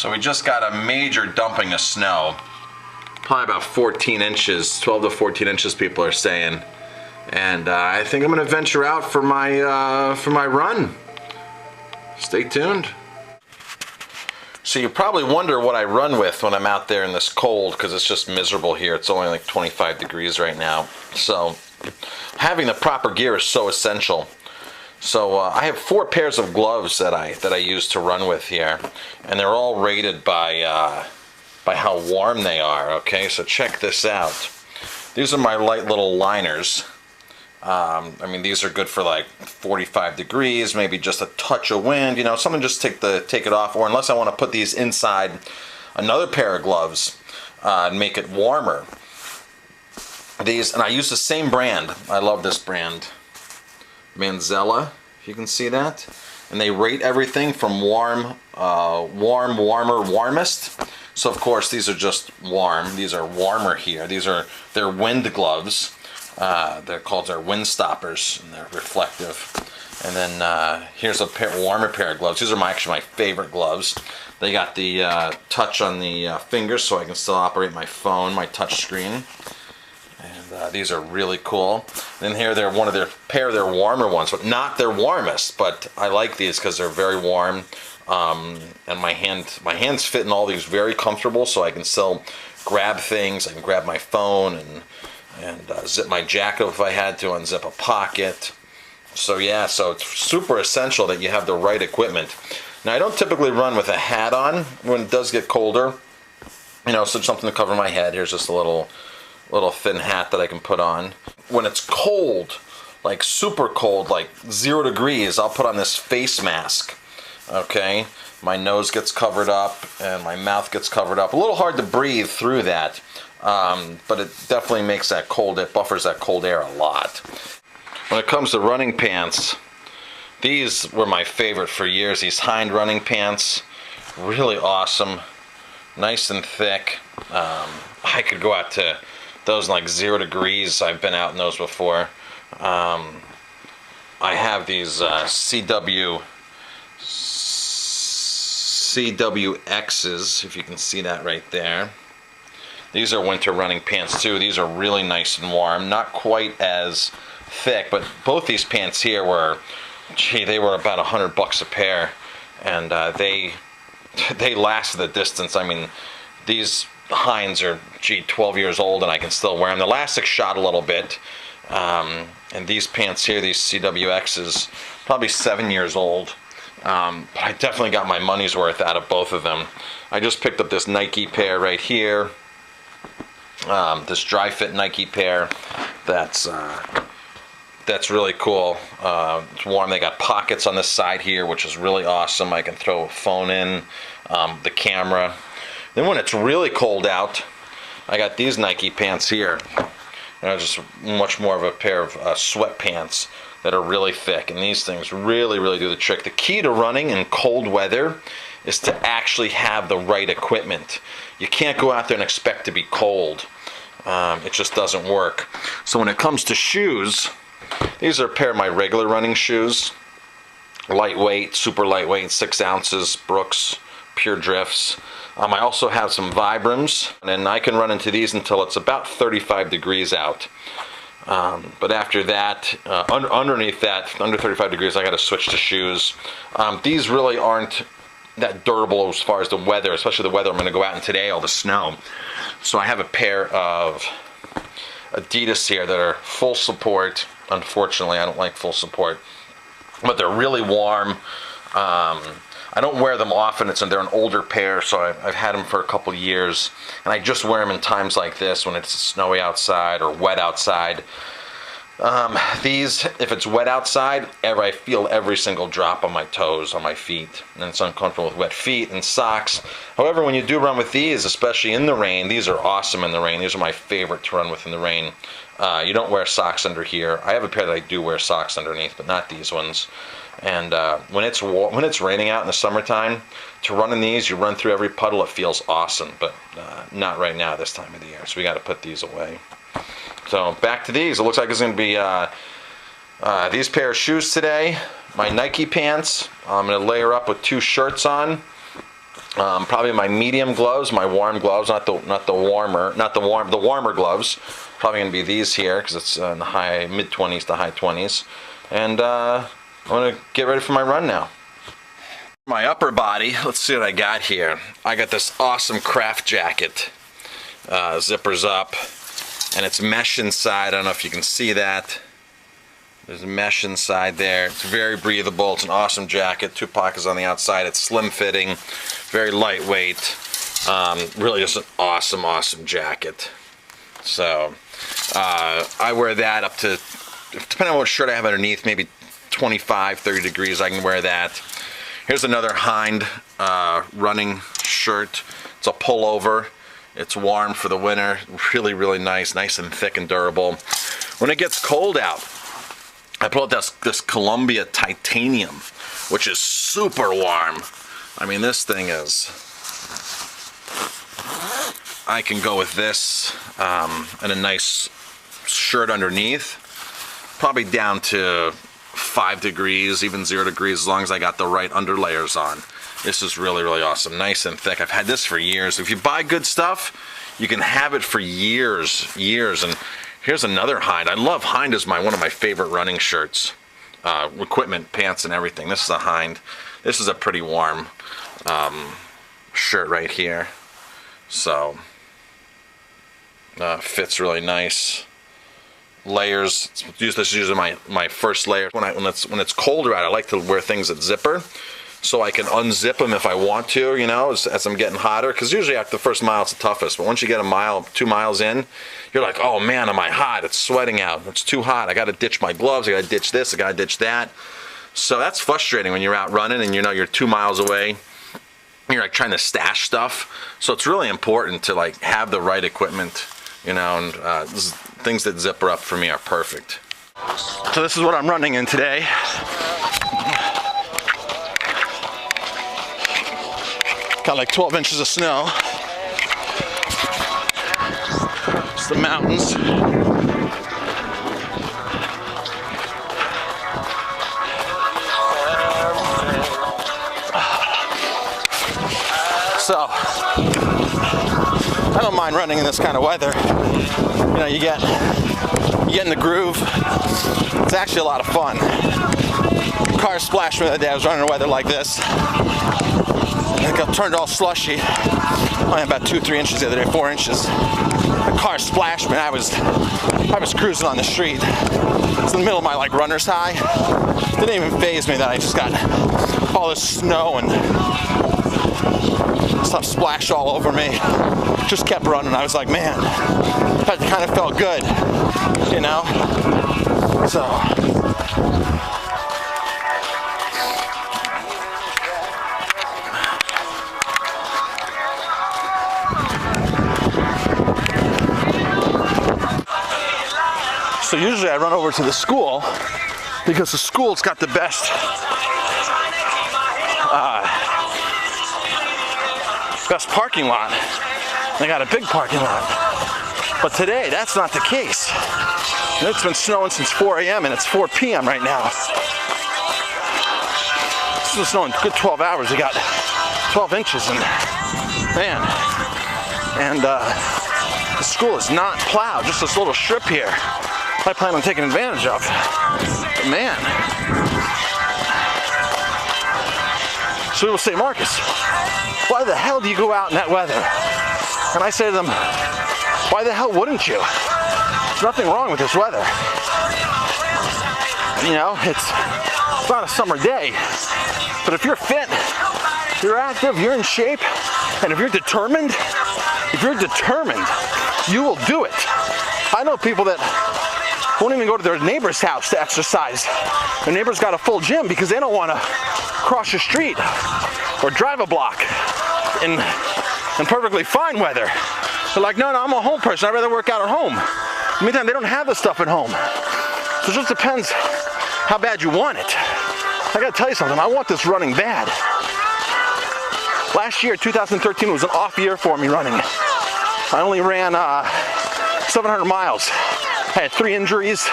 So we just got a major dumping of snow. Probably about 14 inches, 12 to 14 inches people are saying. And I think I'm gonna venture out for my run. Stay tuned. So you probably wonder what I run with when I'm out there in this cold, because it's just miserable here. It's only like 25 degrees right now. So having the proper gear is so essential. So I have 4 pairs of gloves that I use to run with here, and they're all rated by how warm they are. Okay, so check this out. These are my light little liners. I mean, these are good for like 45 degrees, maybe just a touch of wind, you know, something just take it off, or unless I want to put these inside another pair of gloves and make it warmer. These, and I use the same brand. I love this brand. Manzella, if you can see that. And they rate everything from warm, warmer, warmest. So of course these are just warm. These are warmer here. They're wind gloves. They're called their wind stoppers, and they're reflective. And then here's a warmer pair of gloves. These are actually my favorite gloves. They got the touch on the fingers, so I can still operate my phone, my touch screen. And these are really cool. Then here they're one of their pair of their warmer ones, but not their warmest. But I like these because they're very warm, and my hands fit in all these very comfortable, so I can still grab things. I can grab my phone and zip my jacket if I had to, unzip a pocket. So yeah, so it's super essential that you have the right equipment. Now I don't typically run with a hat on when it does get colder. You know, so something to cover my head. Here's just a little thin hat that I can put on. When it's cold, like super cold, like 0 degrees, I'll put on this face mask. Okay, my nose gets covered up and my mouth gets covered up. A little hard to breathe through that. But it definitely makes that cold, it buffers that cold air a lot. When it comes to running pants, these were my favorite for years. These Hind running pants, really awesome, nice and thick. I could go out to those in like 0 degrees. I've been out in those before. I have these CWXs, if you can see that right there. These are winter running pants too. These are really nice and warm. Not quite as thick, but both these pants here were, they were about $100 a pair, and they last the distance. I mean, these Hinds are 12 years old, and I can still wear them. The elastic shot a little bit, and these pants here, these CWXs, probably 7 years old. But I definitely got my money's worth out of both of them. I just picked up this Nike pair right here. This dry fit Nike pair that's really cool. It's warm. They got pockets on the side here, which is really awesome. I can throw a phone in, the camera. Then when it's really cold out, I got these Nike pants here. Just much more of a pair of sweatpants that are really thick, and these things really do the trick. The key to running in cold weather is to actually have the right equipment. You can't go out there and expect to be cold. It just doesn't work. So when it comes to shoes, these are a pair of my regular running shoes. Lightweight, super lightweight, 6 ounces, Brooks Pure Drifts. I also have some Vibrams, and I can run into these until it's about 35 degrees out. But after that, underneath that, under 35 degrees, I got to switch to shoes. These really aren't that durable as far as the weather, especially the weather I'm going to go out in today, all the snow. So I have a pair of Adidas here that are full support. Unfortunately, I don't like full support, but they're really warm. I don't wear them often. They're an older pair, so I've had them for a couple years, and I just wear them in times like this when it's snowy outside or wet outside. These, if it's wet outside, I feel every single drop on my toes, on my feet, and it's uncomfortable with wet feet and socks. However, when you do run with these, especially in the rain, these are awesome in the rain. These are my favorite to run with in the rain. You don't wear socks under here. I have a pair that I do wear socks underneath, but not these ones. And when it's raining out in the summertime, to run in these, you run through every puddle. It feels awesome, but not right now this time of the year. So we got to put these away. So back to these. It looks like it's going to be these pair of shoes today. My Nike pants. I'm going to layer up with 2 shirts on. Probably my medium gloves, my warm gloves, the warmer gloves. Probably gonna be these here because it's in the high mid-20s to high 20s, and I'm gonna get ready for my run now. My upper body, let's see what I got here. I got this awesome Craft jacket, zippers up, and it's mesh inside. I don't know if you can see that. There's mesh inside there. It's very breathable. It's an awesome jacket. 2 pockets on the outside. It's slim fitting, very lightweight. Really just an awesome jacket. So I wear that up to, depending on what shirt I have underneath, maybe 25, 30 degrees. I can wear that. Here's another Hind running shirt. It's a pullover. It's warm for the winter. Really nice and thick and durable. When it gets cold out, I pull out this Columbia Titanium, which is super warm. I mean, this thing is, I can go with this and a nice shirt underneath, probably down to 5 degrees, even 0 degrees, as long as I got the right underlayers on. This is really awesome, nice and thick. I've had this for years. If you buy good stuff, you can have it for years. And here's another Hind. I love Hind as one of my favorite running shirts, equipment, pants, and everything. This is a Hind. This is a pretty warm shirt right here. So fits really nice. Layers. This is usually my first layer. When it's colder out, I like to wear things that zipper, so I can unzip them if I want to, you know, as I'm getting hotter. Because usually after the first mile it's the toughest, but once you get a mile, 2 miles in, you're like, oh man, am I hot? It's sweating out. It's too hot. I got to ditch my gloves. I got to ditch this. I got to ditch that. So that's frustrating when you're out running and you know you're 2 miles away. You're like trying to stash stuff. So it's really important to like have the right equipment, you know, and things that zipper up for me are perfect. So this is what I'm running in today. Got like 12 inches of snow. It's the mountains. So, I don't mind running in this kind of weather. You know, you get in the groove. It's actually a lot of fun. Car splashed me the other day. I was running in weather like this. It got turned all slushy. Only about 2-3 inches the other day, 4 inches. The car splashed me. I was cruising on the street. It's in the middle of my like runner's high. Didn't even faze me that I just got all this snow and stuff splashed all over me. Just kept running. I was like, man, that kind of felt good, you know? So. So usually I run over to the school because the school's got the best parking lot. They got a big parking lot. But today, that's not the case. And it's been snowing since 4 a.m. and it's 4 p.m. right now. It's been snowing a good 12 hours. We got 12 inches and man. And the school is not plowed, just this little strip here. I plan on taking advantage of. But man. So people say, Marcus, why the hell do you go out in that weather? And I say to them, why the hell wouldn't you? There's nothing wrong with this weather. You know, it's not a summer day, but if you're fit, you're active, you're in shape, and if you're determined, you will do it. I know people that won't even go to their neighbor's house to exercise. Their neighbor's got a full gym because they don't want to cross the street or drive a block in perfectly fine weather. They're like, no, I'm a home person. I'd rather work out at home. Meantime, they don't have this stuff at home. So it just depends how bad you want it. I gotta tell you something, I want this running bad. Last year, 2013, was an off year for me running. I only ran 700 miles. I had 3 injuries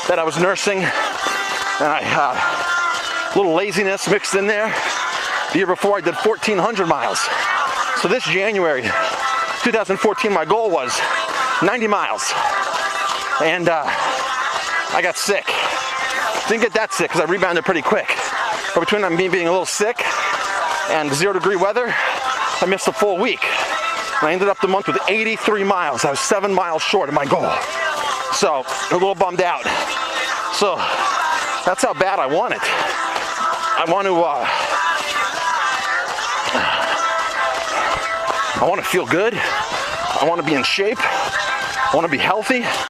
that I was nursing, and I had a little laziness mixed in there. The year before I did 1,400 miles. So this January 2014, my goal was 90 miles. And I got sick. Didn't get that sick because I rebounded pretty quick. But between me being a little sick and 0-degree weather, I missed a full week. And I ended up the month with 83 miles. I was 7 miles short of my goal. So, a little bummed out. So, that's how bad I want it. I want to feel good. I want to be in shape. I want to be healthy.